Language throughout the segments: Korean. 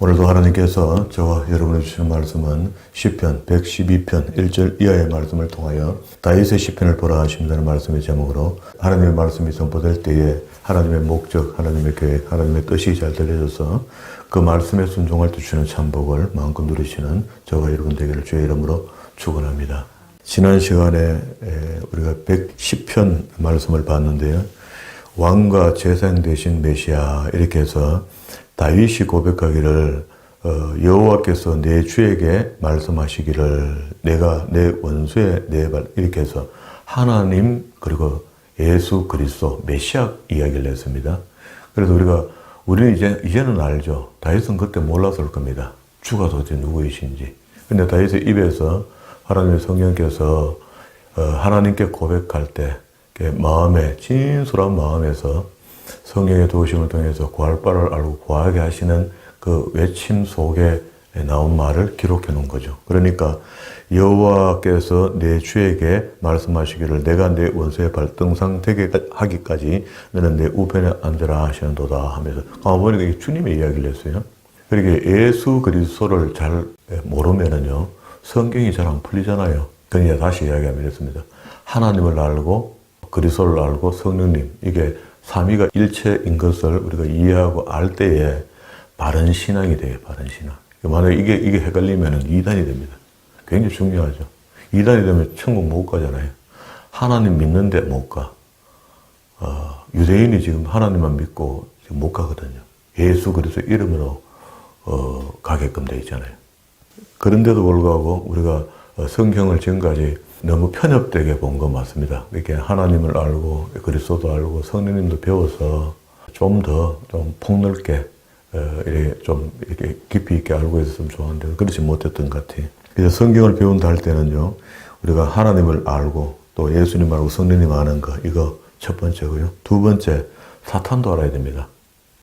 오늘도 하나님께서 저와 여러분이 주시는 말씀은 시편 112편 1절 이하의 말씀을 통하여 다윗의 시편을 보라 하신다는 말씀의 제목으로 하나님의 말씀이 선포될 때에 하나님의 목적, 하나님의 계획, 하나님의 뜻이 잘 들려져서 그 말씀에 순종할 때 주시는 참복을 마음껏 누리시는 저와 여러분 되기를 주의 이름으로 축원합니다. 지난 시간에 우리가 110편 말씀을 봤는데요. 왕과 재상 되신 메시아 이렇게 해서 다윗이 고백하기를 여호와께서 내 주에게 말씀하시기를 내가 내 원수의 내 발 이렇게 해서 하나님 그리고 예수 그리스도 메시아 이야기를 했습니다. 그래서 우리는 이제는 알죠. 다윗은 그때 몰랐을 겁니다. 주가 도대체 누구이신지. 근데 다윗의 입에서 하나님의 성령께서 하나님께 고백할 때 마음에 진솔한 마음에서 성령의 도우심을 통해서 구할 바를 알고 구하게 하시는 그 외침 속에 나온 말을 기록해 놓은 거죠. 그러니까 여호와께서 내 주에게 말씀하시기를 내가 내 원수의 발등상 되게 하기까지 너는 내 우편에 앉으라 하시는도다 하면서 보니까 이게 주님의 이야기를 했어요. 그러니까 예수 그리스도를 잘 모르면은요 성경이 잘 안 풀리잖아요. 그러니까 다시 이야기하면 이렇습니다. 하나님을 알고 그리스도를 알고 성령님 이게 삼위가 일체인 것을 우리가 이해하고 알 때에 바른 신앙이 돼요. 바른 신앙. 만약에 이게 헷갈리면 이단이 됩니다. 굉장히 중요하죠. 이단이 되면 천국 못 가잖아요. 하나님 믿는데 못 가. 유대인이 지금 하나님만 믿고 지금 못 가거든요. 예수 그리스도 이름으로 가게끔 돼 있잖아요. 그런데도 불구하고 우리가 성경을 지금까지 너무 편협되게 본 건 맞습니다. 이렇게 하나님을 알고 그리스도도 알고 성령님도 배워서 좀 폭넓게 이렇게 깊이 있게 알고 있었으면 좋았는데 그렇지 못했던 것 같아요. 그래서 성경을 배운다 할 때는요, 우리가 하나님을 알고 또 예수님 알고 성령님 아는 거 이거 첫 번째고요. 두 번째 사탄도 알아야 됩니다.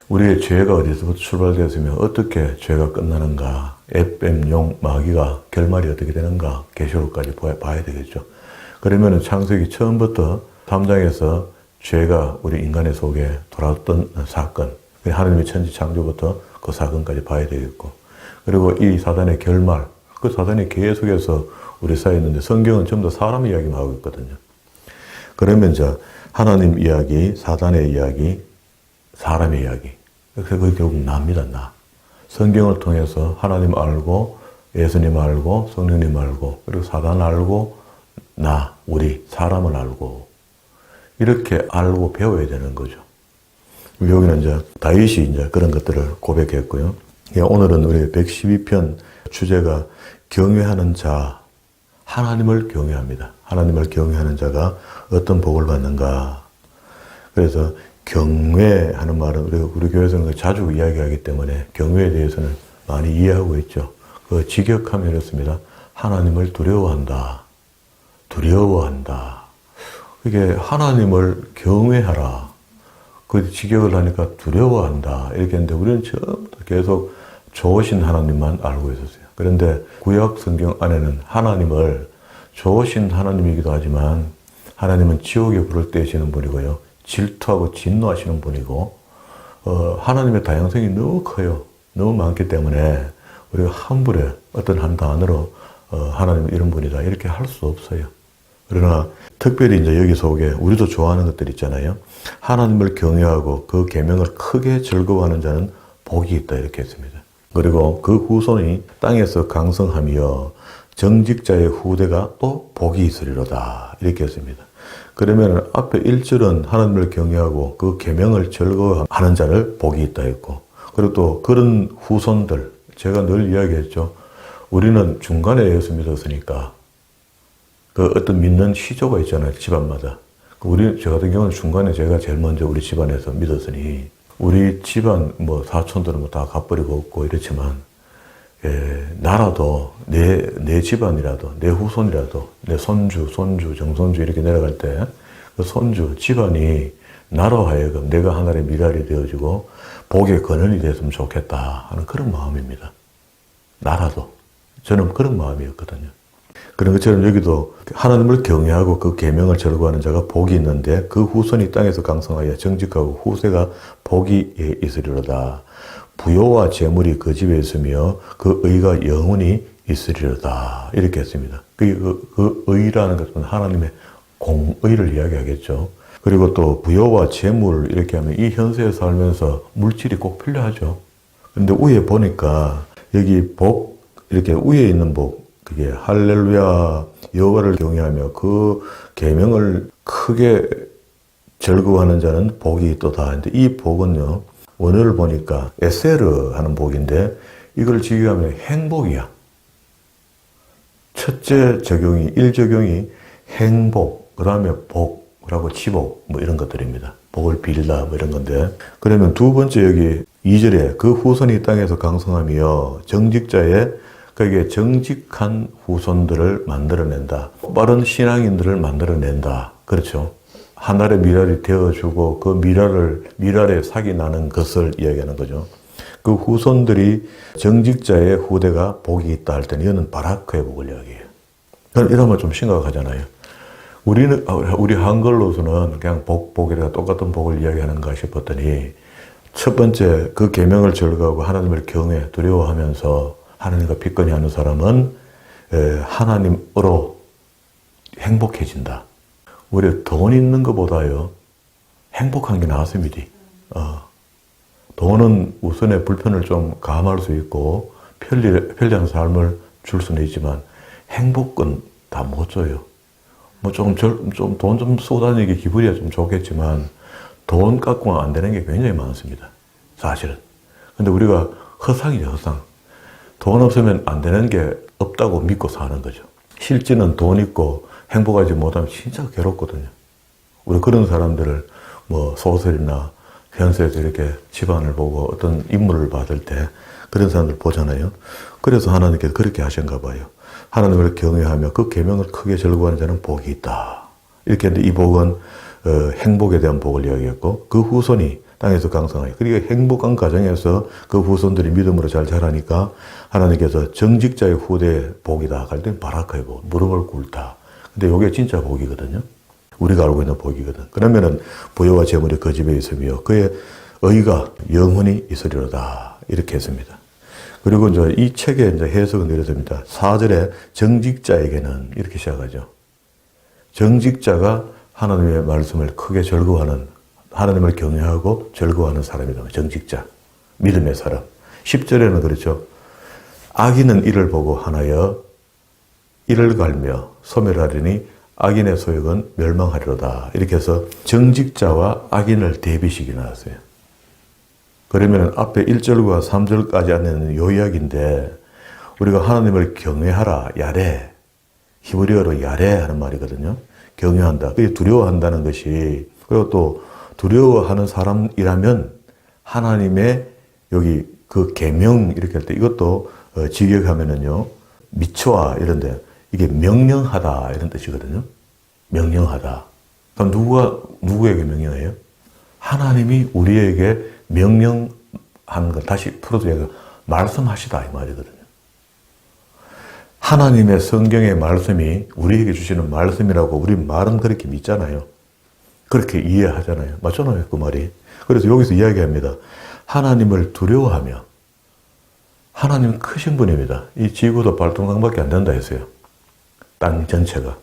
우리의 죄가 어디서부터 출발되었으면 어떻게 죄가 끝나는가, 앱뱀, 용, 마귀가 결말이 어떻게 되는가 계시록까지 봐야 되겠죠. 그러면 창세기 처음부터 3장에서 죄가 우리 인간의 속에 돌아왔던 사건, 하나님의 천지 창조부터 그 사건까지 봐야 되겠고, 그리고 이 사단의 결말, 그 사단이 계속해서 우리 사이에 있는데 성경은 전부 다 사람 이야기만 하고 있거든요. 그러면 하나님 이야기, 사단의 이야기, 사람의 이야기. 그래서 그게 결국 나입니다, 나. 성경을 통해서 하나님 알고, 예수님 알고, 성령님 알고, 그리고 사단 알고, 나, 우리, 사람을 알고, 이렇게 알고 배워야 되는 거죠. 여기는 다윗이 그런 것들을 고백했고요. 오늘은 우리 112편 주제가 경외하는 자, 하나님을 경외합니다. 하나님을 경외하는 자가 어떤 복을 받는가. 그래서 경외하는 말은 우리 교회에서는 자주 이야기하기 때문에 경외에 대해서는 많이 이해하고 있죠. 그 직역하면 이렇습니다. 하나님을 두려워한다. 두려워한다. 이게 하나님을 경외하라. 그 직역을 하니까 두려워한다. 이렇게 했는데 우리는 처음부터 계속 좋으신 하나님만 알고 있었어요. 그런데 구약 성경 안에는 하나님을 좋으신 하나님이기도 하지만 하나님은 지옥에 불을 떼시는 분이고요. 질투하고 진노하시는 분이고 하나님의 다양성이 너무 커요. 너무 많기 때문에 우리가 함부로 어떤 한 단어로 하나님은 이런 분이다 이렇게 할 수 없어요. 그러나 특별히 여기 속에 우리도 좋아하는 것들 있잖아요. 하나님을 경외하고 그 계명을 크게 즐거워하는 자는 복이 있다 이렇게 했습니다. 그리고 그 후손이 땅에서 강성하며 정직자의 후대가 또 복이 있으리로다 이렇게 했습니다. 그러면 앞에 1절은 하나님을 경외하고 그 계명을 즐거워하는 자를 복이 있다 했고, 그리고 또 그런 후손들, 제가 늘 이야기했죠. 우리는 중간에 예수 믿었으니까 그 어떤 믿는 시조가 있잖아요, 집안마다. 저 같은 경우는 중간에 제가 제일 먼저 우리 집안에서 믿었으니 우리 집안 사촌들은 다 갚버리고 없고 이렇지만 나라도 내 집안이라도 내 후손이라도 내 손주, 정손주 이렇게 내려갈 때 그 손주, 집안이 나로 하여금 내가 하나의 미랄이 되어지고 복의 근원이 됐으면 좋겠다 하는 그런 마음입니다. 나라도 저는 그런 마음이었거든요. 그런 것처럼 여기도 하나님을 경외하고 그 계명을 즐거워하는 자가 복이 있는데 그 후손이 땅에서 강성하여 정직하고 후세가 복이 있으리로다. 부요와 재물이 그 집에 있으며 그 의가 영원히 있으리로다. 이렇게 했습니다. 그 의라는 것은 하나님의 공의를 이야기하겠죠. 그리고 또 부요와 재물 이렇게 하면 이 현세에 살면서 물질이 꼭 필요하죠. 근데 위에 보니까 여기 복, 이렇게 위에 있는 복, 그게 할렐루야 여호와를 경외하며 그 계명을 크게 즐거워하는 자는 복이 있도다. 근데 이 복은요, 원어를 보니까 에세르 하는 복인데 이걸 직역하면 행복이야. 첫째 적용이, 1적용이 행복, 그 다음에 복, 그리고 치복, 뭐 이런 것들입니다. 복을 빌다, 뭐 이런 건데. 그러면 두 번째 여기 2절에 그 후손이 땅에서 강성하며 정직자의 그게 정직한 후손들을 만들어낸다. 빠른 신앙인들을 만들어낸다. 그렇죠. 하늘의 미랄이 되어주고 그 미랄에 sak이 나는 것을 이야기하는 거죠. 그 후손들이 정직자의 후대가 복이 있다 할 때는 이거는 바라크의 복을 이야기해요. 이러면 좀 심각하잖아요. 우리 한글로서는 그냥 복이라 똑같은 복을 이야기하는가 싶었더니 첫 번째 그 계명을 즐거워하고 하나님을 경외 두려워하면서 하나님과 비건히 하는 사람은 하나님으로 행복해진다. 오히려 돈 있는 것보다요 행복한 게 나았습니다. 돈은 우선의 불편을 좀 감할 수 있고 편리한 삶을 줄 수는 있지만 행복은 다 못 줘요. 뭐 돈 좀 쓰고 다니기 기분이야 좀 좋겠지만 돈 갖고는 안 되는 게 굉장히 많습니다. 사실은. 근데 우리가 허상이죠, 허상. 돈 없으면 안 되는 게 없다고 믿고 사는 거죠. 실제는 돈 있고 행복하지 못하면 진짜 괴롭거든요. 우리 그런 사람들을 뭐 소설이나 현세에서 이렇게 집안을 보고 어떤 인물을 받을 때 그런 사람들 보잖아요. 그래서 하나님께서 그렇게 하신가 봐요. 하나님을 경외하며 그 계명을 크게 즐거워하는 자는 복이 있다. 이렇게 했는데 이 복은 행복에 대한 복을 이야기했고 그 후손이 땅에서 강성하여 그러니까 행복한 가정에서 그 후손들이 믿음으로 잘 자라니까 하나님께서 정직자의 후대의 복이다 할 때는 바라크의 복, 무릎을 꿇다. 근데 이게 진짜 복이거든요. 우리가 알고 있는 복이거든. 그러면은 부요와 재물이 그 집에 있으며 그의 의가 영원히 있으리로다. 이렇게 했습니다. 그리고 이제 이 책의 이제 해석은 이렇습니다. 4절에 정직자에게는 이렇게 시작하죠. 정직자가 하나님의 말씀을 크게 즐거워하는, 하나님을 경외하고 즐거워하는 사람이다. 정직자. 믿음의 사람. 10절에는 그렇죠. 악인은 이를 보고 하나여 이를 갈며 소멸하리니 악인의 소욕은 멸망하리로다. 이렇게 해서 정직자와 악인을 대비시키 나왔어요. 그러면 앞에 1절과 3절까지 안에는 요 이야기인데 우리가 하나님을 경외하라, 야레. 히브리어로 야레 하는 말이거든요. 경외한다. 그게 두려워한다는 것이, 그리고 또 두려워하는 사람이라면 하나님의 여기 그 계명 이렇게 할 때 이것도 직역하면은요, 미츠와 이런데 이게 명령하다 이런 뜻이거든요. 명령하다. 그럼 누구에게 명령해요? 하나님이 우리에게 명령하는 걸 다시 풀어서 얘가 말씀하시다 이 말이거든요. 하나님의 성경의 말씀이 우리에게 주시는 말씀이라고 우리 말은 그렇게 믿잖아요. 그렇게 이해하잖아요. 맞잖아요, 그 말이. 그래서 여기서 이야기합니다. 하나님을 두려워하며, 하나님은 크신 분입니다. 이 지구도 발동강밖에 안 된다 했어요. 땅 전체가.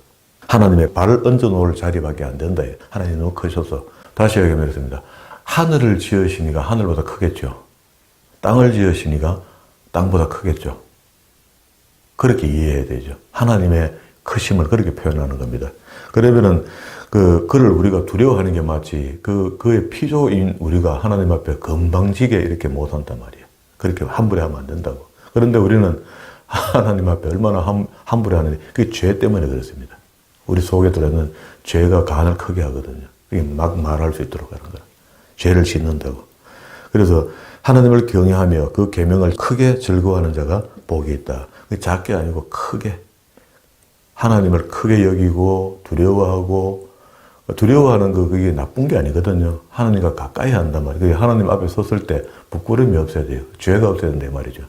하나님의 발을 얹어 놓을 자리밖에 안 된다. 하나님이 너무 크셔서. 다시 얘기하겠습니다. 하늘을 지으시니까 하늘보다 크겠죠. 땅을 지으시니까 땅보다 크겠죠. 그렇게 이해해야 되죠. 하나님의 크심을 그렇게 표현하는 겁니다. 그러면은 그를 우리가 두려워하는 게 맞지, 그의 피조인 우리가 하나님 앞에 건방지게 이렇게 못한단 말이에요. 그렇게 함부로 하면 안 된다고. 그런데 우리는 하나님 앞에 얼마나 함부로 하는지, 그게 죄 때문에 그렇습니다. 우리 속에 들어있는 죄가 간을 크게 하거든요. 그게 막 말할 수 있도록 하는 거예요. 죄를 짓는다고. 그래서 하나님을 경외하며 그 계명을 크게 즐거워하는 자가 복이 있다. 작게 아니고 크게. 하나님을 크게 여기고 두려워하고, 두려워하는 그게 나쁜 게 아니거든요. 하나님과 가까이 한단 말이에요. 하나님 앞에 섰을 때 부끄러움이 없어야 돼요. 죄가 없어야 된다 말이죠.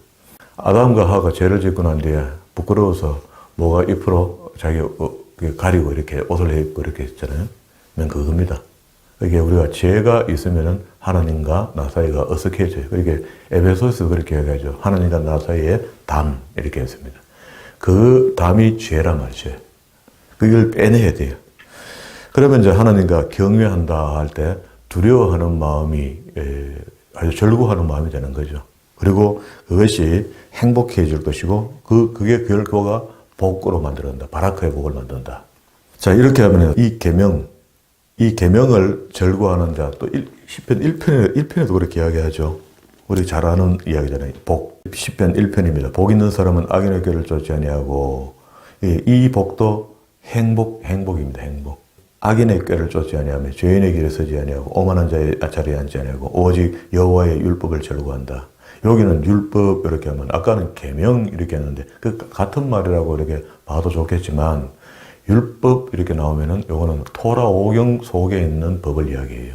아담과 하와가 죄를 짓고 난 뒤에 부끄러워서 뭐가 잎으로 자기 가리고 이렇게 옷을 입고 이렇게 했잖아요. 그건 그겁니다. 이게 우리가 죄가 있으면은 하나님과 나 사이가 어색해져요. 이게 에베소서 그렇게 얘기하죠. 하나님과 나 사이에 담 이렇게 했습니다. 그 담이 죄란 말이죠. 그걸 빼내야 돼요. 그러면 이제 하나님과 경외한다 할 때 두려워하는 마음이 아주 절구하는 마음이 되는 거죠. 그리고 그것이 행복해질 것이고 그게 결과가 복으로 만들어낸다. 바라크의 복을 만든다. 자, 이렇게 하면 이 계명을 절구하는 자, 또 시편 1편에도 그렇게 이야기하죠. 우리 잘 아는 이야기잖아요. 복. 시편 1편입니다. 복 있는 사람은 악인의 꾀를 쫓지 아니하고, 이 복도 행복입니다. 행복. 악인의 꾀를 쫓지 아니하며 죄인의 길에 서지 아니하고 오만한 자의 자리에 앉지 아니하고 오직 여호와의 율법을 절구한다. 여기는 율법 이렇게 하면 아까는 계명 이렇게 했는데 그 같은 말이라고 이렇게 봐도 좋겠지만 율법 이렇게 나오면은 요거는 토라 오경 속에 있는 법을 이야기해요.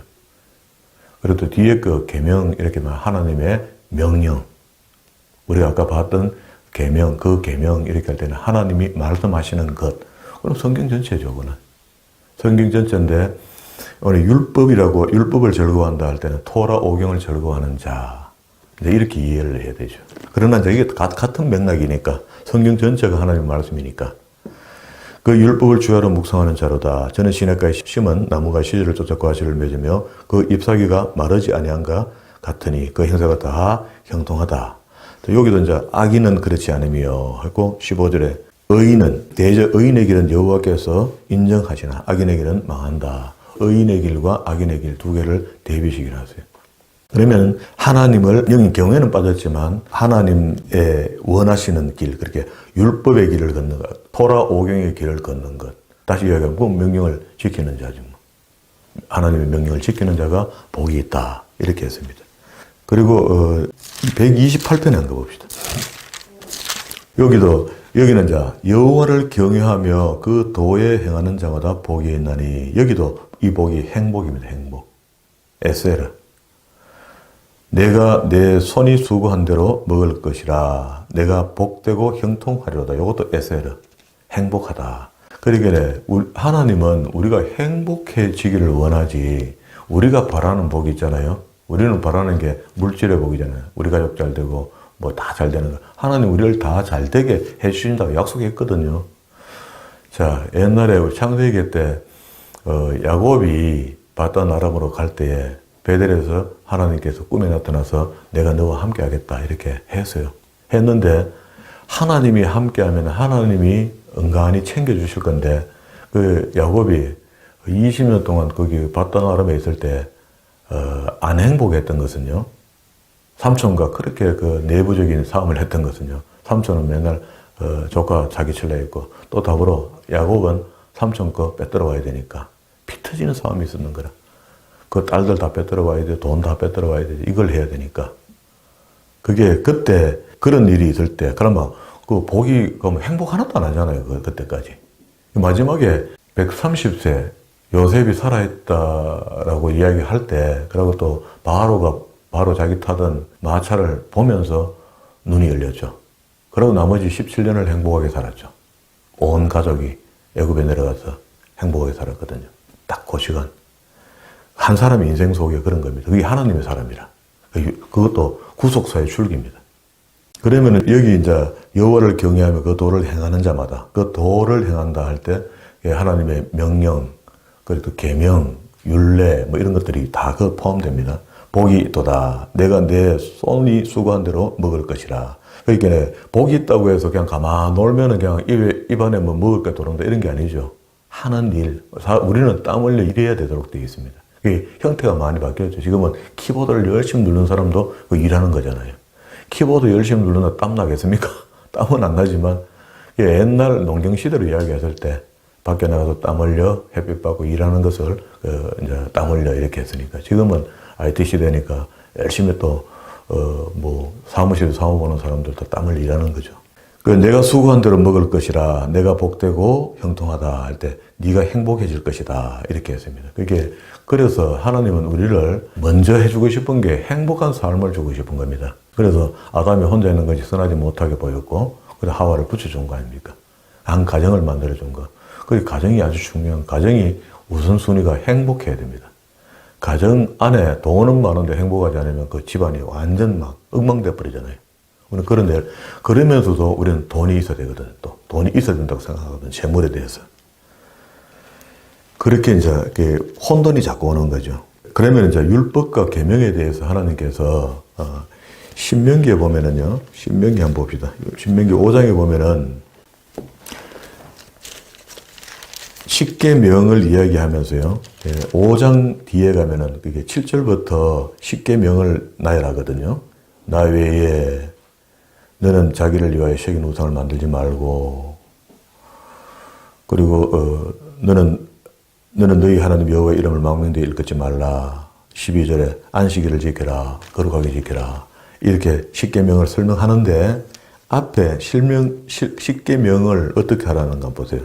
그리고 또 뒤에 그 계명 이렇게 말 하나님의 명령. 우리가 아까 봤던 계명, 그 계명 이렇게 할 때는 하나님이 말씀하시는 것. 그럼 성경 전체죠, 그거는. 성경 전체인데 오늘 율법을 절거한다 할 때는 토라 오경을 절거하는 자. 이렇게 이해를 해야 되죠. 그러나 이제 이게 같은 맥락이니까 성경 전체가 하나님의 말씀이니까 그 율법을 주야로 묵상하는 자로다. 저는 시냇가에 심은 나무가 시절을 쫓아 과실을 맺으며 그 잎사귀가 마르지 아니한가 같으니 그 행사가 다 형통하다. 여기도 이제 악인은 그렇지 않으며 하고 15절에 의인의 길은 여호와께서 인정하시나 악인의 길은 망한다. 의인의 길과 악인의 길 두 개를 대비시키라 하세요. 그러면 하나님을 여기 경외는 빠졌지만 하나님의 원하시는 길, 그렇게 율법의 길을 걷는 것, 토라 오경의 길을 걷는 것. 다시 이야기하면 그 명령을 지키는 자죠. 하나님의 명령을 지키는 자가 복이 있다. 이렇게 했습니다. 그리고 128편에 한번 봅시다. 여기는 자 여호와를 경외하며 그 도에 행하는 자마다 복이 있나니 여기도 이 복이 행복입니다. 행복. 에세르. 내가 내 손이 수고한 대로 먹을 것이라. 내가 복되고 형통하리로다. 이것도 에세르. 행복하다. 그러니까 하나님은 우리가 행복해지기를 원하지 우리가 바라는 복이 있잖아요. 우리는 바라는 게 물질의 복이잖아요. 우리 가족 잘 되고 뭐 다 잘 되는 거. 하나님 우리를 다 잘 되게 해주신다고 약속했거든요. 자, 옛날에 우리 창세기 때 야곱이 바단 아람으로 갈 때에 베델에서 하나님께서 꿈에 나타나서 내가 너와 함께 하겠다 이렇게 했어요. 했는데 하나님이 함께하면 하나님이 은간히 챙겨주실 건데 그 야곱이 20년 동안 거기 바단 아람에 있을 때 안 행복했던 것은요. 삼촌과 그렇게 그 내부적인 싸움을 했던 것은요. 삼촌은 맨날 조카 자기 칠래 있고 또 더불어 야곱은 삼촌 거 뺏들어 와야 되니까 피 터지는 싸움이 있었는 거라. 그 딸들 다 뺏들어 와야 돼, 돈 다 뺏들어 와야 돼, 이걸 해야 되니까. 그게 그때 그런 일이 있을 때, 그러면 그 복이 그럼 행복 하나도 안 하잖아요, 그때까지. 마지막에 130세 요셉이 살아있다라고 이야기할 때, 그리고 또 바로 자기 타던 마차를 보면서 눈이 열렸죠. 그리고 나머지 17년을 행복하게 살았죠. 온 가족이 애굽에 내려가서 행복하게 살았거든요. 딱 그 시간. 한 사람의 인생 속에 그런 겁니다. 그게 하나님의 사람이라. 그것도 구속사의 출기입니다. 그러면 여기 이제 여호와를 경외하며 그 도를 행하는 자마다 그 도를 행한다 할 때 하나님의 명령, 그리고 계명, 율례 뭐 이런 것들이 다 그 포함됩니다. 복이 있도다. 내가 내 손이 수고한 대로 먹을 것이라. 그러니까 복이 있다고 해서 그냥 가만 놀면은 그냥 입안에 뭐 먹을 게 들어온다 이런 게 아니죠. 하는 일. 우리는 땀 흘려 일해야 되도록 되어 있습니다. 그게 형태가 많이 바뀌었죠. 지금은 키보드를 열심히 누르는 사람도 그 일하는 거잖아요. 키보드 열심히 누르면 땀 나겠습니까? 땀은 안 나지만 옛날 농경시대로 이야기했을 때 밖에 나가서 땀 흘려 햇빛 받고 일하는 것을 이제 땀 흘려 이렇게 했으니까 지금은 IT 시대니까 열심히 또 사무실에 사무 보는 사람들도 땀을 일하는 거죠. 내가 수고한 대로 먹을 것이라 내가 복되고 형통하다 할 때 네가 행복해질 것이다 이렇게 했습니다. 그래서 하나님은 우리를 먼저 해주고 싶은 게 행복한 삶을 주고 싶은 겁니다. 그래서 아담이 혼자 있는 것이 선하지 못하게 보였고 그래서 하와를 붙여준 거 아닙니까? 한 가정을 만들어준 거. 그 가정이 아주 중요한 가정이 우선순위가 행복해야 됩니다. 가정 안에 돈은 많은데 행복하지 않으면 그 집안이 완전 막 엉망돼 버리잖아요. 우리는 그런데, 그러면서도 우리는 돈이 있어야 되거든. 또 돈이 있어야 된다고 생각하거든. 재물에 대해서. 그렇게 이제 혼돈이 자꾸 오는 거죠. 그러면 이제 율법과 계명에 대해서 하나님께서 신명기에 보면은요, 신명기 한번 봅시다. 신명기 5장에 보면은 십계명을 이야기하면서요, 5장 뒤에 가면은 그게 7절부터 십계명을 나열하거든요. 나 외에 너는 자기를 위하여 새긴 우상을 만들지 말고, 그리고 너는 너희 하나님 여호와의 이름을 망명되이 일컫지 말라. 12절에 안식일을 지켜라. 거룩하게 지켜라. 이렇게 십계명을 설명하는데 앞에 십계명을 어떻게 하라는가 보세요.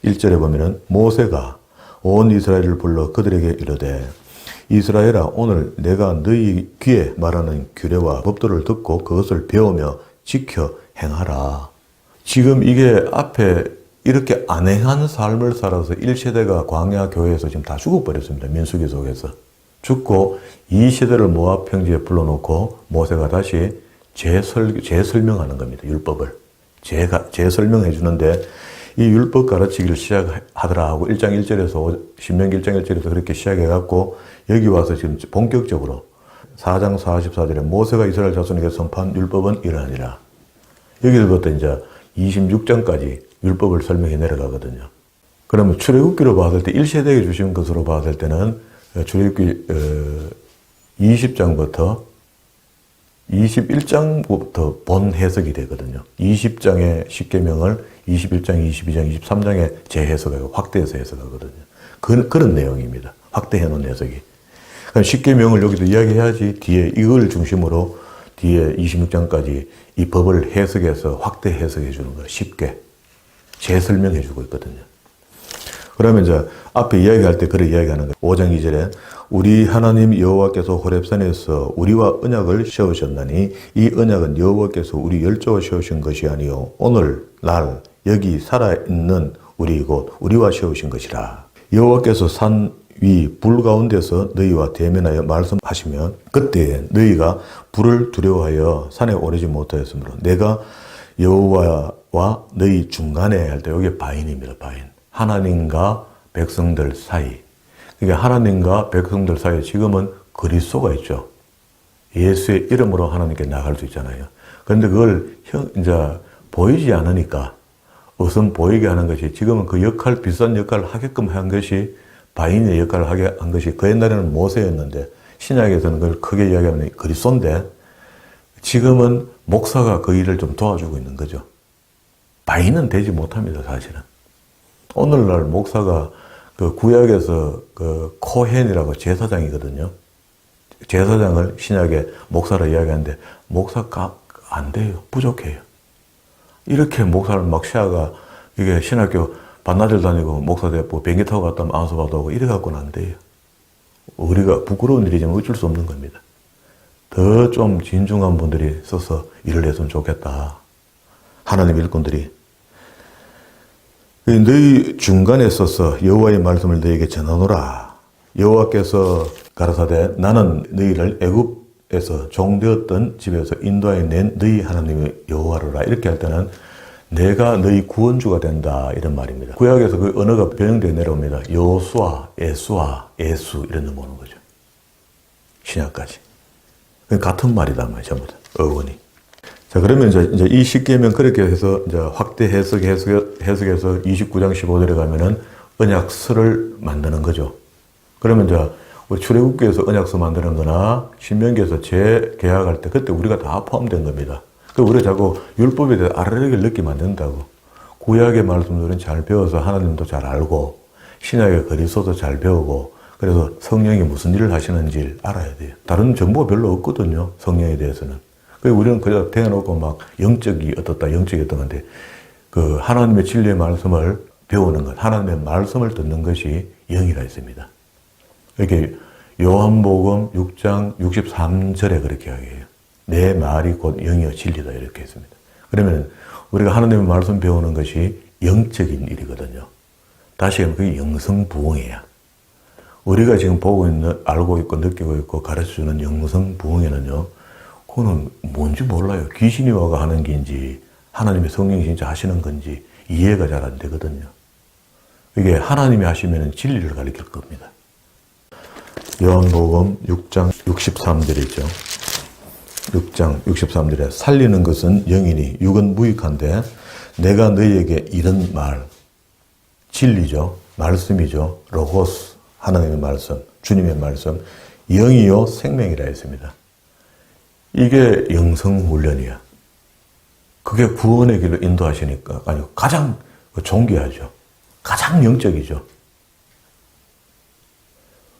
1절에 보면은 모세가 온 이스라엘을 불러 그들에게 이르되 이스라엘아 오늘 내가 너희 귀에 말하는 규례와 법도를 듣고 그것을 배우며 지켜 행하라. 지금 이게 앞에 이렇게 안 행한 삶을 살아서 1세대가 광야 교회에서 지금 다 죽어버렸습니다. 민수기 속에서. 죽고 이 시대를 모압 평지에 불러놓고 모세가 다시 재설명하는 겁니다. 율법을. 재설명해 주는데 이 율법 가르치기를 시작하더라 하고 1장 1절에서 신명기 1장 1절에서 그렇게 시작해갖고 여기 와서 지금 본격적으로 4장 44절에 모세가 이스라엘 자손에게 선포한 율법은 이러하니라. 여기서부터 이제 26장까지 율법을 설명해 내려가거든요. 그러면 출애굽기로 봤을 때 1세대에 주신 것으로 봤을 때는 출애굽기 20장부터 21장부터 본 해석이 되거든요. 20장의 십계명을 21장, 22장, 23장에 재해석하고 확대해서 해석하거든요. 그런 내용입니다. 확대해 놓은 해석이. 십계명을 여기도 이야기해야지 뒤에 이걸 중심으로 뒤에 26장까지 이 법을 해석해서 확대 해석해 주는 거예요. 쉽게. 재설명해 주고 있거든요. 그러면 이제 앞에 이야기할 때 그렇게 이야기하는 거예요. 5장 2절에 우리 하나님 여호와께서 호렙산에서 우리와 언약을 세우셨나니 이 언약은 여호와께서 우리 열조와 세우신 것이 아니요 오늘 날 여기 살아있는 우리 곧 우리와 세우신 것이라. 여호와께서 산 위 불 가운데서 너희와 대면하여 말씀하시면 그때 너희가 불을 두려워하여 산에 오르지 못하였으므로 내가 여호와와 너희 중간에 할 때 여기 바인입니다. 바인. 하나님과 백성들 사이. 그러니까 하나님과 백성들 사이에 지금은 그리스도가 있죠. 예수의 이름으로 하나님께 나갈 수 있잖아요. 그런데 그걸 이제 보이지 않으니까 우선 보이게 하는 것이 지금은 그 역할, 비싼 역할을 하게끔 한 것이 바인의 역할을 하게 한 것이 그 옛날에는 모세였는데 신약에서는 그걸 크게 이야기하면 그리스도인데 지금은 목사가 그 일을 좀 도와주고 있는 거죠. 바인은 되지 못합니다, 사실은. 오늘날 목사가 그 구약에서 그 코헨이라고 제사장이거든요. 제사장을 신약에 목사로 이야기하는데 목사가 안 돼요. 부족해요. 이렇게 목사를 막 시아가 이게 신학교 반나절 다니고 목사 되고 비행기 타고 갔다 오면 안수 받아오고 이래 갖고는 안 돼요. 우리가 부끄러운 일이지만 어쩔 수 없는 겁니다. 더 좀 진중한 분들이 써서 일을 했으면 좋겠다. 하나님 일꾼들이. 너희 중간에 서서 여호와의 말씀을 너희에게 전하노라. 여호와께서 가라사대 나는 너희를 애굽에서 종되었던 집에서 인도하여 낸 너희 하나님의 여호와로라. 이렇게 할 때는 내가 너희 구원주가 된다 이런 말입니다. 구약에서 그 언어가 변형되어 내려옵니다. 여호수아, 예수아, 예수 이런 거 보는 거죠. 신약까지. 같은 말이다 말이야 전부 다 어원이. 자 그러면 이제 이 십계명 그렇게 해서 이제 확대 해석해서 29장 15절에 가면은 언약서를 만드는 거죠. 그러면 이제 우리 출애굽기에서 언약서 만드는 거나 신명기에서 재계약할 때 그때 우리가 다 포함된 겁니다. 우리가 자꾸 율법에 대해서 아르르기를 느끼면 안 된다고. 구약의 말씀들은 잘 배워서 하나님도 잘 알고 신약의 그리스도도 잘 배우고 그래서 성령이 무슨 일을 하시는지 알아야 돼요. 다른 정보가 별로 없거든요. 성령에 대해서는. 그래서 우리는 그냥 대놓고 막 영적이 어떻다 영적이 어떤 건데 그 하나님의 진리의 말씀을 배우는 것, 하나님의 말씀을 듣는 것이 영이라 했습니다. 이렇게 요한복음 6장 63절에 그렇게 이야기해요. 내 말이 곧 영이요 진리다 이렇게 했습니다. 그러면 우리가 하나님의 말씀 배우는 것이 영적인 일이거든요. 다시 하면 그게 영성부흥이야. 우리가 지금 보고 있는, 알고 있고 느끼고 있고 가르쳐주는 영성 부흥회는요, 그거는 뭔지 몰라요. 귀신이 와가 하는 게인지 하나님의 성령이 진짜 하시는 건지 이해가 잘 안 되거든요. 이게 하나님이 하시면 진리를 가르칠 겁니다. 요한복음 6장 63절이죠. 6장 63절에 살리는 것은 영이니 육은 무익한데 내가 너희에게 이런 말, 진리죠. 말씀이죠. 로고스, 하나님의 말씀, 주님의 말씀, 영이요 생명이라 했습니다. 이게 영성훈련이야. 그게 구원의 길로 인도하시니까 아니 가장 존귀하죠. 가장 영적이죠.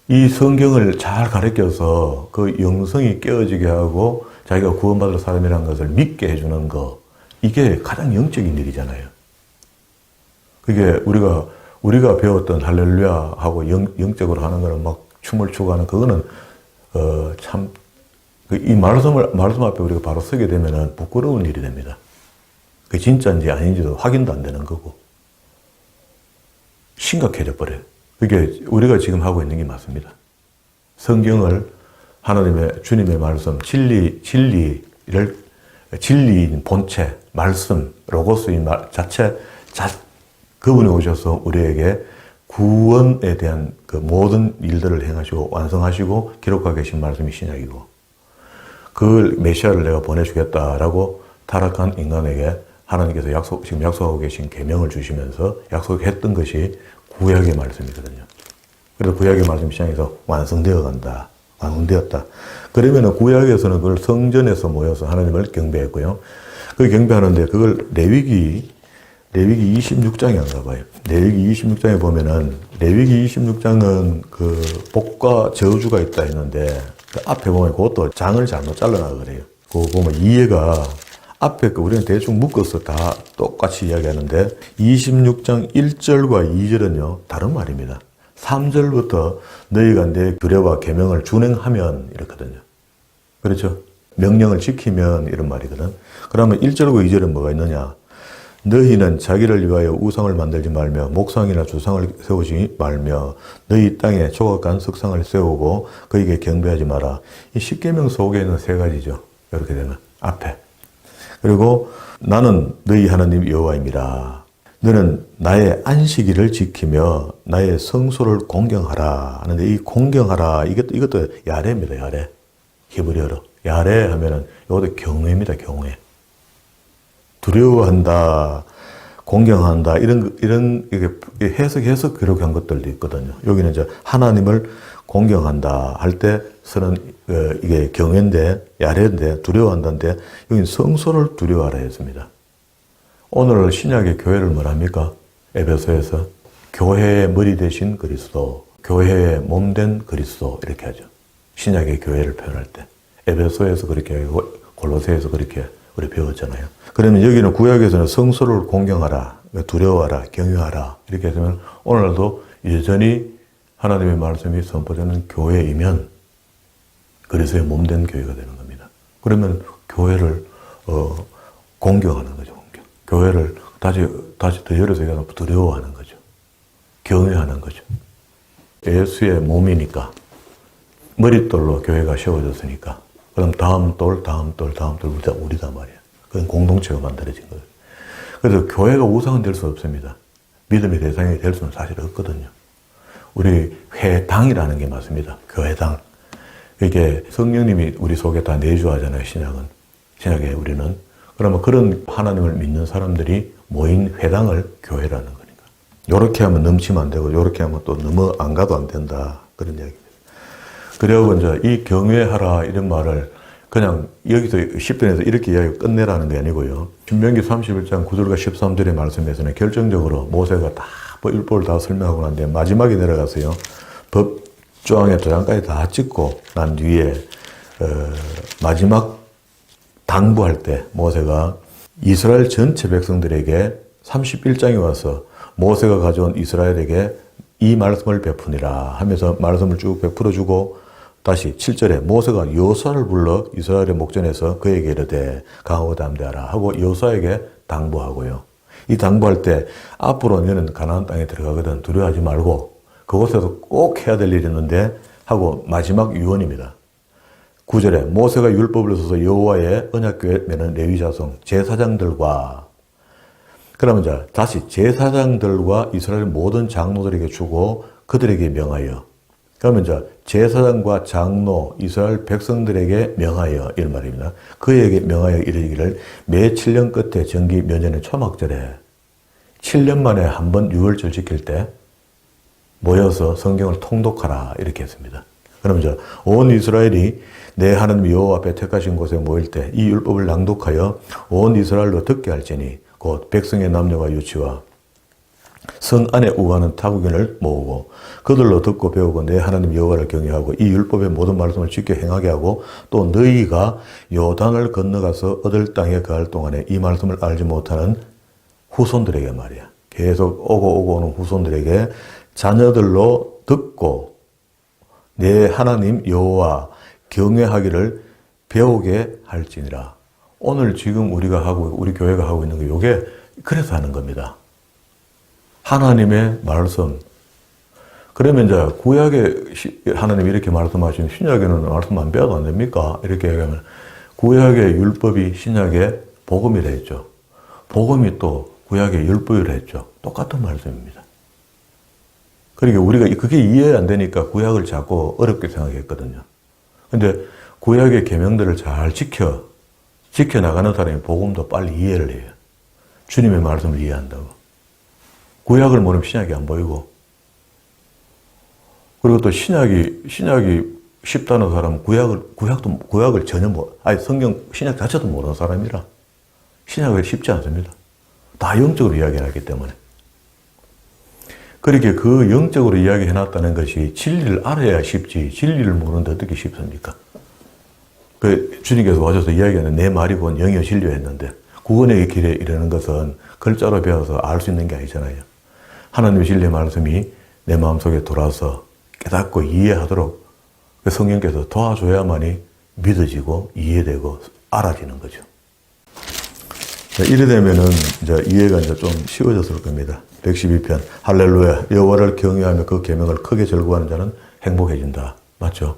이 성경을 잘 가르쳐서 그 영성이 깨어지게 하고 자기가 구원받을 사람이라는 것을 믿게 해주는 거, 이게 가장 영적인 일이잖아요. 그게 우리가 배웠던 할렐루야 하고 영적으로 하는 거는 막 춤을 추고 하는 그거는 참 이 말씀 앞에 우리가 바로 서게 되면은 부끄러운 일이 됩니다. 그게 진짜인지 아닌지도 확인도 안 되는 거고 심각해져 버려요. 그게 우리가 지금 하고 있는 게 맞습니다. 성경을 하나님의 주님의 말씀, 진리인 본체, 말씀, 로고스인 자체, 그분이 오셔서 우리에게 구원에 대한 그 모든 일들을 행하시고 완성하시고 기록하고 계신 말씀이 신약이고, 그 메시아를 내가 보내주겠다라고 타락한 인간에게 하나님께서 지금 약속하고 계신 계명을 주시면서 약속했던 것이 구약의 말씀이거든요. 그래서 구약의 말씀 시장에서 완성되어 간다. 완성되었다. 그러면은 구약에서는 그걸 성전에서 모여서 하나님을 경배했고요. 그 경배하는데 그걸 레위기 26장인가 봐요. 레위기 26장에 보면은 레위기 26장은 그 복과 저주가 있다 했는데 그 앞에 보면 그것도 장을 잘못 잘라놔 그래요. 그거 보면 이해가 앞에 거 우리는 대충 묶어서 다 똑같이 이야기하는데 26장 1절과 2절은요 다른 말입니다. 3절부터 너희가 내 규례와 계명을 준행하면 이렇거든요. 그렇죠? 명령을 지키면 이런 말이거든. 그러면 1절과 2절은 뭐가 있느냐? 너희는 자기를 위하여 우상을 만들지 말며 목상이나 주상을 세우지 말며 너희 땅에 조각간 석상을 세우고 그에게 경배하지 마라. 이 십계명 속에 있는 세 가지죠. 이렇게 되면 앞에. 그리고 나는 너희 하나님 여호와입니다. 너는 나의 안식일을 지키며 나의 성소를 공경하라 하는데 이 공경하라 이것도 야레입니다. 야레. 히브리어로. 야레 하면은 이것도 경외입니다. 경외. 두려워한다, 공경한다, 이런 해석 기록한 것들도 있거든요. 여기는 이제 하나님을 공경한다 할 때 쓰는, 이게 경외인데, 야레인데, 두려워한다인데, 여기는 성소를 두려워하라 했습니다. 오늘 신약의 교회를 뭐랍니까? 에베소에서 교회의 머리 대신 그리스도, 교회의 몸된 그리스도, 이렇게 하죠. 신약의 교회를 표현할 때. 에베소에서 그렇게 하고, 골로새에서 그렇게 우리 배웠잖아요. 그러면 여기는 구약에서는 성소를 공경하라, 두려워하라, 경외하라 이렇게 되면 오늘도 여전히 하나님의 말씀이 선포되는 교회이면 그리스도의 몸된 교회가 되는 겁니다. 그러면 교회를 공경하는 거죠. 공경. 교회를 다시 더 열어서 얘기하면 두려워하는 거죠. 경외하는 거죠. 예수의 몸이니까 머릿돌로 교회가 세워졌으니까 그럼 다음 돌 우리다 말이야. 그건 공동체가 만들어진 거예요. 그래서 교회가 우상은 될 수 없습니다. 믿음의 대상이 될 수는 사실 없거든요. 우리 회당이라는 게 맞습니다. 교회당. 이게 성령님이 우리 속에 다 내주하잖아요. 신약에 우리는. 그러면 그런 하나님을 믿는 사람들이 모인 회당을 교회라는 거니까. 요렇게 하면 넘치면 안 되고 요렇게 하면 또 넘어 안 가도 안 된다. 그런 이야기입니다. 그리고 이제 이 경외하라 이런 말을 그냥 여기서 10편에서 이렇게 이야기 끝내라는 게 아니고요. 신명기 31장 9절과 13절의 말씀에서는 결정적으로 모세가 다 율법을 다 설명하고 난 뒤에 마지막에 내려가서요. 법조항의 도장까지 다 찍고 난 뒤에 마지막 당부할 때 모세가 이스라엘 전체 백성들에게 31장에 와서 모세가 가져온 이스라엘에게 이 말씀을 베푸니라 하면서 말씀을 쭉 베풀어주고 다시 7절에 모세가 여호수아를 불러 이스라엘의 목전에서 그에게 이르되 강하고 담대하라 하고 여호수아에게 당부하고요. 이 당부할 때 앞으로 너는 가나안 땅에 들어가거든 두려워하지 말고 그곳에서 꼭 해야 될 일이 있는데 하고 마지막 유언입니다. 9절에 모세가 율법을 써서 여호와의 언약궤에 매는 레위 자손 제사장들과 그러면 이제 다시 제사장들과 이스라엘 모든 장로들에게 주고 그들에게 명하여 그러면 이제 제사장과 장로 이스라엘 백성들에게 명하여 이런 말입니다. 그에게 명하여 이르기를 매 7년 끝에 정기 면전의 초막절에 7년 만에 한 번 유월절 지킬 때 모여서 성경을 통독하라 이렇게 했습니다. 그러면 이제 온 이스라엘이 내 하나님 여호와 앞에 택하신 곳에 모일 때 이 율법을 낭독하여 온 이스라엘로 듣게 할지니 곧 백성의 남녀와 유치와 성 안에 우하는 타국인을 모으고 그들로 듣고 배우고 내 하나님 여호와를 경외하고 이 율법의 모든 말씀을 지켜 행하게 하고 또 너희가 요단을 건너가서 얻을 땅에 거할 동안에 이 말씀을 알지 못하는 후손들에게 말이야. 계속 오고 오는 후손들에게 자녀들로 듣고 내 하나님 여호와 경외하기를 배우게 할지니라. 오늘 지금 우리가 하고 우리 교회가 하고 있는 게 이게 그래서 하는 겁니다. 하나님의 말씀. 그러면 이제 구약에 하나님이 이렇게 말씀하신 신약에는 말씀 안 배워도 안 됩니까? 이렇게 얘기하면 구약의 율법이 신약의 복음이라 했죠. 복음이 또 구약의 율법이라 했죠. 똑같은 말씀입니다. 그러니까 우리가 그게 이해 안 되니까 구약을 자꾸 어렵게 생각했거든요. 근데 구약의 계명들을 잘 지켜나가는 사람이 복음도 빨리 이해를 해요. 주님의 말씀을 이해한다고. 구약을 모르면 신약이 안 보이고. 그리고 또 신약이 쉽다는 사람은 구약을 전혀 성경, 신약 자체도 모르는 사람이라 신약이 쉽지 않습니다. 다 영적으로 이야기하기 때문에. 그렇게 그 영적으로 이야기해놨다는 것이 진리를 알아야 쉽지 진리를 모르는데 어떻게 쉽습니까? 그 주님께서 와셔서 이야기하는 내 말이 곧 영이요 진리요 했는데 구원의 길에 이르는 것은 글자로 배워서 알 수 있는 게 아니잖아요. 하나님의 진리의 말씀이 내 마음속에 들어와서 깨닫고 이해하도록 성령께서 도와줘야만이 믿어지고 이해되고 알아지는 거죠. 이래 되면은 이제 이해가 이제 좀 쉬워졌을 겁니다. 112편 할렐루야 여호와를 경외하며 그 계명을 크게 즐거워하는 자는 행복해진다. 맞죠?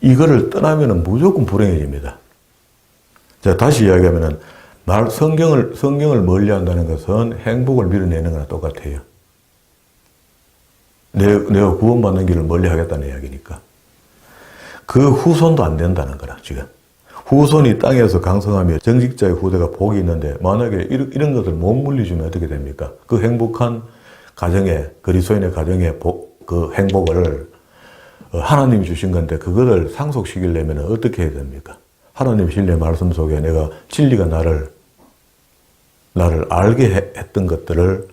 이거를 떠나면은 무조건 불행해집니다. 자, 다시 이야기하면은 성경을 멀리한다는 것은 행복을 밀어내는 거나 똑같아요. 내가 구원받는 길을 멀리하겠다는 이야기니까. 그 후손도 안 된다는 거라 지금. 후손이 땅에서 강성하며 정직자의 후대가 복이 있는데 만약에 이런 것을 못 물리주면 어떻게 됩니까? 그 행복한 가정에 그리스도인의 가정의 그 행복을 하나님이 주신 건데 그거를 상속시키려면 어떻게 해야 됩니까? 하나님 진리의 말씀 속에 내가 진리가 나를 알게 했던 것들을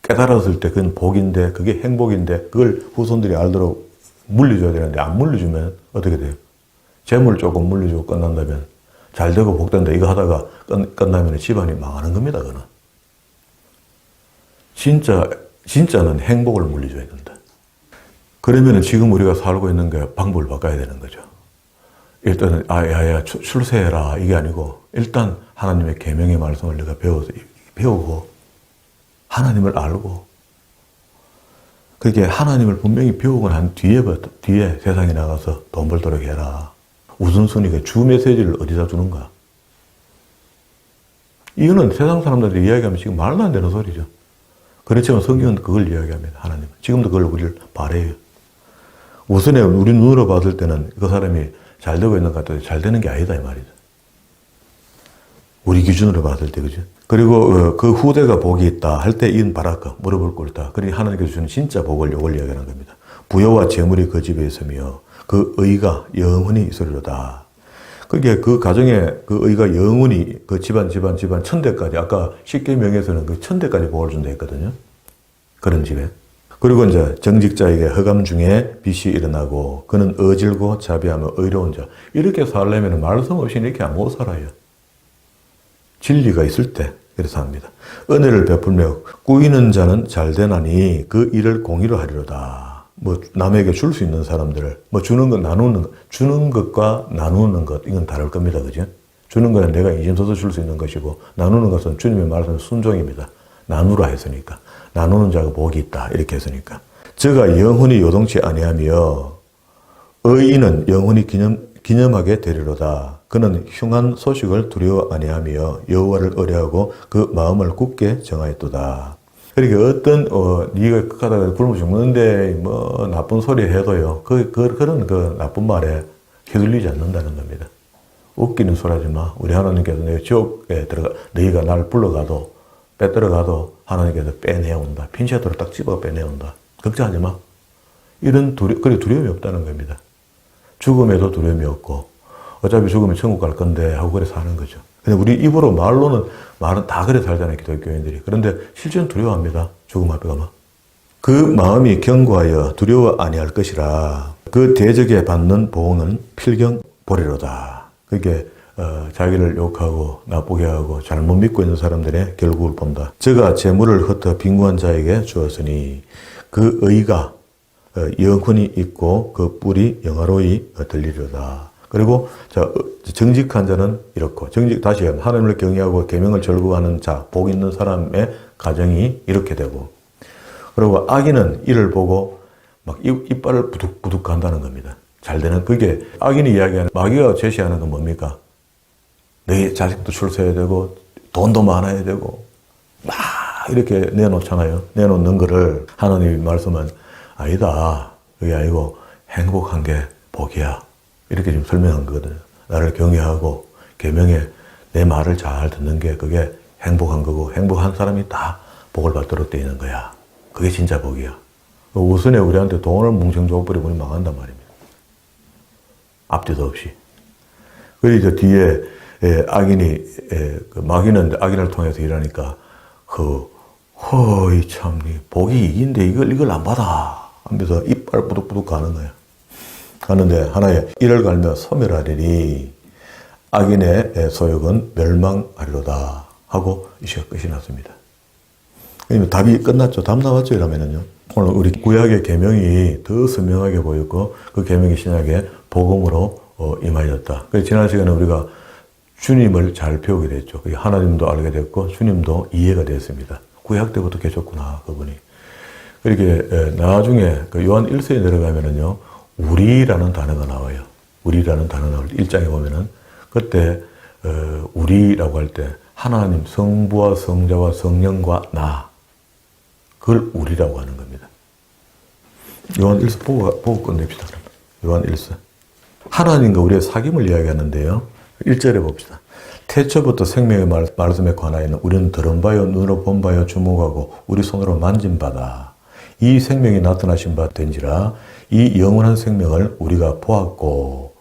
깨달았을 때 그건 복인데 그게 행복인데 그걸 후손들이 알도록 물려줘야 되는데 안 물려주면 어떻게 돼요? 재물 조금 물려주고 끝난다면 잘 되고 복된다 이거 하다가 끝나면 집안이 망하는 겁니다. 그거는. 진짜는 행복을 물려줘야 된다. 그러면 지금 우리가 살고 있는 게 방법을 바꿔야 되는 거죠. 일단은 출세해라 이게 아니고 일단 하나님의 계명의 말씀을 내가 배우고 하나님을 알고 그렇게 하나님을 분명히 배우고 난 뒤에 세상에 나가서 돈 벌도록 해라. 우선순위가 주 메시지를 어디다 주는가? 이거는 세상 사람들이 이야기하면 지금 말도 안 되는 소리죠. 그렇지만 성경은 그걸 이야기합니다. 하나님은. 지금도 그걸 우리를 바래요. 우선에 우리 눈으로 봤을 때는 그 사람이 잘 되고 있는 것 같아도 잘 되는 게 아니다 이 말이죠. 우리 기준으로 봤을 때 그죠. 그리고 그 후대가 복이 있다 할 때 이는 바랄까 물어볼 꼴다. 그러니 하나님께서 주는 진짜 복을 요걸 이야기하는 겁니다. 부여와 재물이 그 집에 있으며 그 의가 영원히 있으리로다. 그게 그 가정에 그 의가 영원히 그 집안 천대까지 아까 십계명에서는 그 천대까지 복을 준다 했거든요. 그런 집에. 그리고 이제 정직자에게 허감 중에 빚이 일어나고 그는 어질고 자비하며 의로운 자. 이렇게 살려면 말씀 없이 이렇게 안 못 살아요. 진리가 있을 때 그래서 합니다. 은혜를 베풀며 꾸이는 자는 잘 되나니 그 일을 공의로 하리로다. 뭐 남에게 줄 수 있는 사람들을 뭐 주는 것과 나누는 것 이건 다를 겁니다. 그죠? 주는 거는 내가 인심서서 줄 수 있는 것이고 나누는 것은 주님의 말씀 순종입니다. 나누라 했으니까. 나누는 자가 복이 있다. 이렇게 했으니까. 저가 영혼이 요동치 아니하며 의인은 영혼이 기념하게 되리로다. 그는 흉한 소식을 두려워 아니하며 여호와를 의뢰하고 그 마음을 굳게 정하였도다. 그러니까 어떤 네가 극하다가 굶어 죽는데 뭐 나쁜 소리 해도요. 그런 그 나쁜 말에 휘둘리지 않는다는 겁니다. 웃기는 소리 하지 마. 우리 하나님께서 내가 지옥에 들어가 너희가 날 불러가도 빼들어가도 하나님께서 빼내온다. 핀셋으로 딱 집어 빼내온다. 걱정하지 마. 이런 두려움이 없다는 겁니다. 죽음에도 두려움이 없고 어차피 죽으면 천국 갈 건데 하고 그래 사는 거죠. 근데 우리 입으로 말은 다 그래 살잖아요. 기독교인들이. 그런데 실제는 두려워합니다. 죽음 앞에 가면. 그 마음이 견고하여 두려워 아니할 것이라. 그 대적에 받는 보응은 필경 보리로다. 그게 자기를 욕하고 나쁘게 하고 잘못 믿고 있는 사람들의 결국을 본다. 저가 재물을 흩어 빈곤한 자에게 주었으니 그 의가 영혼이 있고 그 뿔이 영화로이 들리려다. 그리고 정직한 자는 이렇고 다시 하나님을 경외하고 계명을 절구하는 자, 복 있는 사람의 가정이 이렇게 되고, 그리고 악인은 이를 보고 막 이빨을 부둑부둑 간다는 겁니다. 잘 되는 그게 악인이 이야기하는 마귀가 제시하는 건 뭡니까? 너희 자식도 출세해야 되고 돈도 많아야 되고 막 이렇게 내놓잖아요. 내놓는 거를 하나님이 말씀은 아니다. 그게 아니고 행복한 게 복이야. 이렇게 지금 설명한 거거든요. 나를 경외하고 계명에 내 말을 잘 듣는 게 그게 행복한 거고 행복한 사람이 다 복을 받도록 되어 있는 거야. 그게 진짜 복이야. 우선에 우리한테 돈을 뭉청 줘버리면 망한단 말입니다. 앞뒤도 없이. 그리고 뒤에 악인이 마귀는 악인을 통해서 일하니까 참 복이 이긴데 이걸 안 받아 하면서 이빨 부둑부둑 가는 거야. 하는데 하나의 이를 갈며 소멸하리니 악인의 소욕은 멸망하리로다 하고 이 시가 끝이 났습니다. 답이 끝났죠. 답 나왔죠. 이러면은요. 오늘 우리 구약의 계명이 더 선명하게 보였고 그 계명이 신약의 복음으로 임하였다. 그래서 지난 시간에 우리가 주님을 잘 배우게 됐죠. 하나님도 알게 됐고 주님도 이해가 됐습니다. 구약 때부터 계셨구나 그분이. 그렇게 나중에 요한 1서에 내려가면은요. 우리라는 단어가 나와요. 우리라는 단어가 나올 때 1장에 보면은 그때 우리라고 할 때 하나님 성부와 성자와 성령과 나 그걸 우리라고 하는 겁니다. 요한 1서 보고 끝냅시다. 요한 1서. 하나님과 우리의 사귐을 이야기하는데요. 1절에 봅시다. 태초부터 생명의 말씀에 관하여는 우리는 들은 바요 눈으로 본 바요 주목하고 우리 손으로 만진 바다. 이 생명이 나타나신 바 된지라 이 영원한 생명을 우리가 보았고.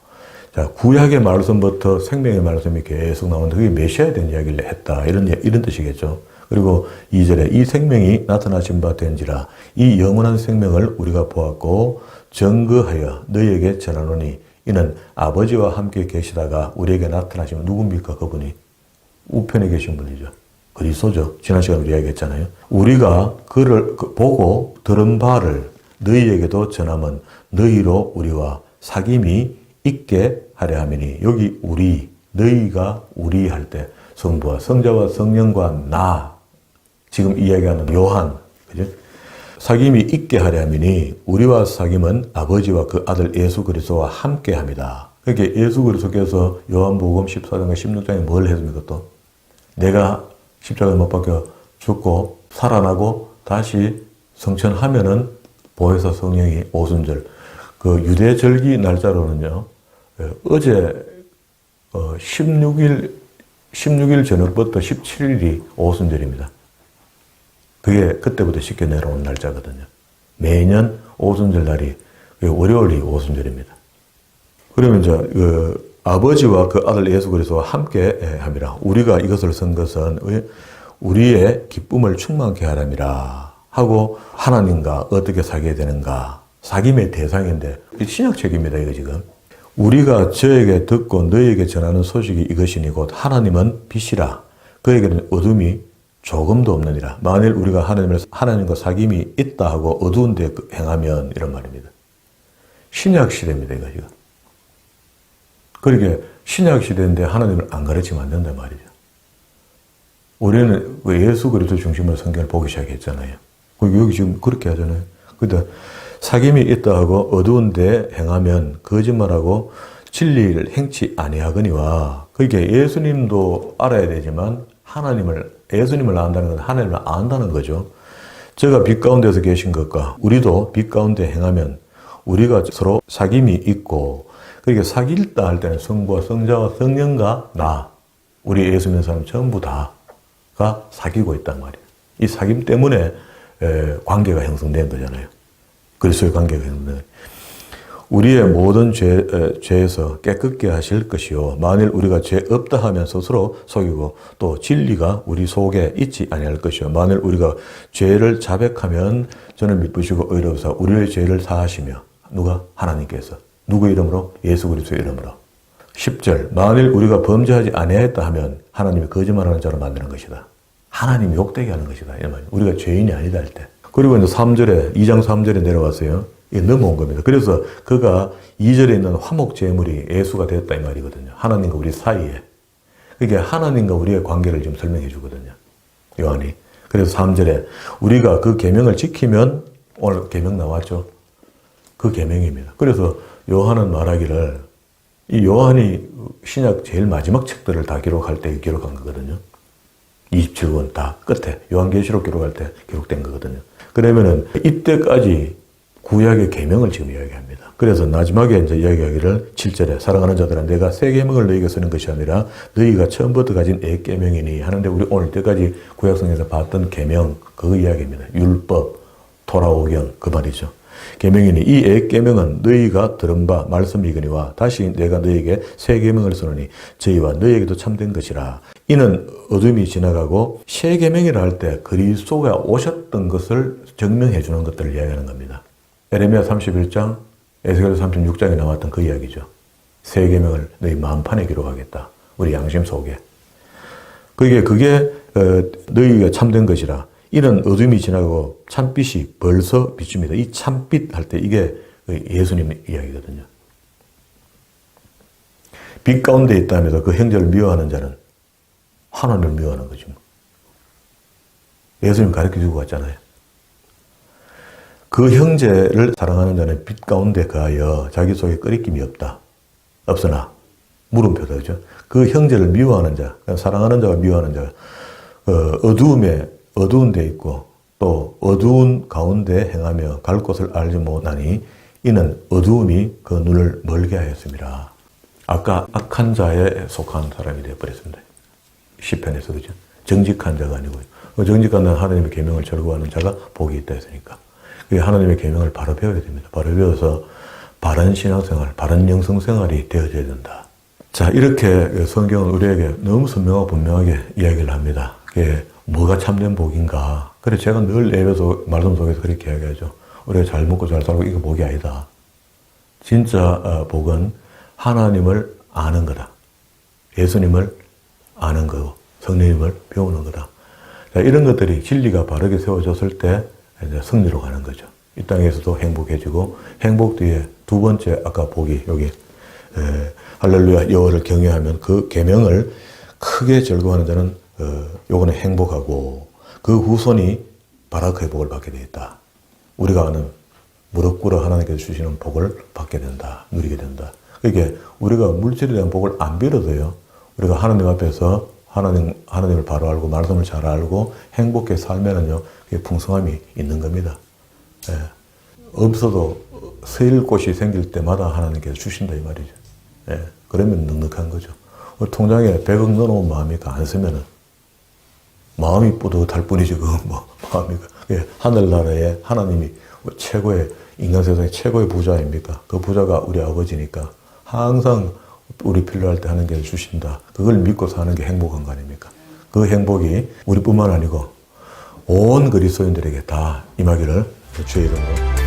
자, 구약의 말씀부터 생명의 말씀이 계속 나오는데 그게 메시아에 대한 이야기를 했다. 이런 뜻이겠죠. 그리고 2절에 이 생명이 나타나신 바 된지라 이 영원한 생명을 우리가 보았고 증거하여 너희에게 전하노니 이는 아버지와 함께 계시다가 우리에게 나타나시면 누굽니까? 그분이 우편에 계신 분이죠. 그리스도죠. 지난 시간에 우리 이야기했잖아요. 우리가 그를 보고 들은 바를 너희에게도 전하면 너희로 우리와 사귐이 있게 하려 함이니 여기 우리 너희가 우리 할 때 성부와 성자와 성령과 나 지금 이야기하는 요한 그죠? 사귐이 있게 하려 함이니 우리와 사귐은 아버지와 그 아들 예수 그리스도와 함께 합니다. 그러니까 예수 그리스도께서 요한복음 14장과 16장에 뭘 했습니까 또? 내가 십자가에 못 박혀 죽고 살아나고 다시 성천하면은 보혜사 성령이 오순절 그 유대 절기 날짜로는요. 어제 16일 저녁부터 17일이 오순절입니다. 그게 그때부터 쉽게 내려온 날짜거든요. 매년 오순절 날이 월요일이 오순절입니다. 그러면 이제 아버지와 그 아들 예수 그리스도와 함께 함이라. 우리가 이것을 쓴 것은 우리의 기쁨을 충만케 하람이라 하고 하나님과 어떻게 사귀어야 되는가. 사귐의 대상인데 신약책입니다. 이거 지금. 우리가 저에게 듣고 너희에게 전하는 소식이 이것이니 곧 하나님은 빛이라. 그에게는 어둠이 조금도 없느니라. 만일 우리가 하나님과 사귐이 있다 하고 어두운 데 행하면 이런 말입니다. 신약 시대입니다. 이거 지금. 그러니까 신약 시대인데 하나님을 안 가르치면 안 된단 말이죠. 우리는 예수 그리스도 중심으로 성경을 보기 시작했잖아요. 여기 지금 그렇게 하잖아요. 근데 사귐이 있다 하고 어두운 데 행하면 거짓말하고 진리를 행치 아니하거니와. 그게 예수님도 알아야 되지만 예수님을 안다는 건 하나님을 안다는 거죠. 제가 빛 가운데서 계신 것과 우리도 빛 가운데 행하면 우리가 서로 사귐이 있고, 그러니까 사귐다 할 때는 성부와 성자와 성령과 나, 우리 예수 믿는 사람 전부 다가 사귀고 있단 말이에요. 이 사귐 때문에 관계가 형성된 거잖아요. 그리스도의 관계가 형성된 거예요. 우리의 모든 죄에서 깨끗게 하실 것이요, 만일 우리가 죄 없다 하면 스스로 속이고 또 진리가 우리 속에 있지 아니할 것이요, 만일 우리가 죄를 자백하면 저는 미쁘시고 의로우사 우리의 죄를 사하시며. 누가? 하나님께서. 누구 이름으로? 예수 그리스도의 이름으로. 10절, 만일 우리가 범죄하지 아니하였다 하면 하나님이 거짓말하는 자로 만드는 것이다. 하나님이 욕되게 하는 것이다. 이 말이에요. 우리가 죄인이 아니다 할 때. 그리고 이제 2장 3절에 내려왔어요. 넘어온 겁니다. 그래서 그가 2절에 있는 화목 제물이 예수가 됐다 이 말이거든요. 하나님과 우리 사이에. 그게 하나님과 우리의 관계를 지금 설명해 주거든요. 요한이. 그래서 3절에 우리가 그 계명을 지키면, 오늘 계명 나왔죠. 그 계명입니다. 그래서 요한은 말하기를, 이 요한이 신약 제일 마지막 책들을 다 기록할 때 기록한 거거든요. 27권 다 끝에 요한계시록 기록할 때 기록된 거거든요. 그러면은 이때까지 구약의 계명을 지금 이야기합니다. 그래서 마지막에 이제 이야기하기를 7절에 사랑하는 자들아 내가 새 계명을 너희에게 쓰는 것이 아니라 너희가 처음부터 가진 옛 계명이니 하는데, 우리 오늘 때까지 구약성에서 봤던 계명 그 이야기입니다. 율법, 토라오경 그 말이죠. 계명이니 이 옛 계명은 너희가 들은 바 말씀이거니와 다시 내가 너희에게 새 계명을 쓰노니 저희와 너희에게도 참된 것이라. 이는 어둠이 지나가고 새 계명이라 할 때 그리스도가 오셨던 것을 증명해 주는 것들을 이야기하는 겁니다. 에레미야 31장, 에스겔 36장에 나왔던 그 이야기죠. 새 계명을 너희 마음판에 기록하겠다. 우리 양심 속에. 그게 너희가 참된 것이라. 이는 어둠이 지나가고 참빛이 벌써 비춥니다. 이 참빛 할 때 이게 예수님 이야기거든요. 빛 가운데 있다면서 그 형제를 미워하는 자는 하나님을 미워하는 거죠. 예수님 가르쳐주고 갔잖아요. 그 형제를 사랑하는 자는 빛 가운데 거하여 자기 속에 끄리낌이 없다. 없으나 물음표다. 그죠? 그 형제를 미워하는 자, 사랑하는 자와 미워하는 자가 어두운 데 있고 또 어두운 가운데 행하며 갈 곳을 알지 못하니 이는 어두움이 그 눈을 멀게 하였습니다. 아까 악한 자에 속한 사람이 되어버렸습니다. 시편에서. 그죠? 정직한 자가 아니고요. 정직한 자는 하나님의 계명을 절거하는 자가 복이 있다 했으니까. 하나님의 계명을 바로 배워야 됩니다. 바로 배워서 바른 신앙생활, 바른 영성생활이 되어져야 된다. 자, 이렇게 성경은 우리에게 너무 선명하고 분명하게 이야기를 합니다. 그게 뭐가 참된 복인가. 그래서 제가 늘 예배소 말씀 속에서 그렇게 이야기하죠. 우리가 잘 먹고 잘 살고 이거 복이 아니다. 진짜 복은 하나님을 아는 거다. 예수님을 아는 거고 성령님을 배우는 거다. 자, 이런 것들이 진리가 바르게 세워졌을 때 이제 승리로 가는 거죠. 이 땅에서도 행복해지고, 행복 뒤에 두 번째 아까 복이 여기 할렐루야 여호와를 경외하면 그 계명을 크게 즐거워하는 자는 요거는 행복하고 그 후손이 바라크의 복을 받게 되어 있다. 우리가 아는 무릎 꿇어 하나님께서 주시는 복을 받게 된다. 누리게 된다. 그러니까 우리가 물질에 대한 복을 안 빌어도요. 우리가 하나님 앞에서 하나님을 바로 알고 말씀을 잘 알고 행복하게 살면은요. 그게 풍성함이 있는 겁니다. 예. 없어도 쓰일 곳이 생길 때마다 하나님께서 주신다 이 말이죠. 예. 그러면 넉넉한 거죠. 통장에 100억 넣어놓은 마음이니까 안 쓰면은 마음이 뿌듯할 뿐이지 그건 뭐 마음이 예. 하늘나라에 하나님이 최고의 인간 세상의 최고의 부자입니까? 그 부자가 우리 아버지니까 항상 우리 필요할 때 하나님께서 주신다. 그걸 믿고 사는 게 행복한 거 아닙니까? 그 행복이 우리뿐만 아니고 온 그리스도인들에게 다 임하기를 주의 이름으로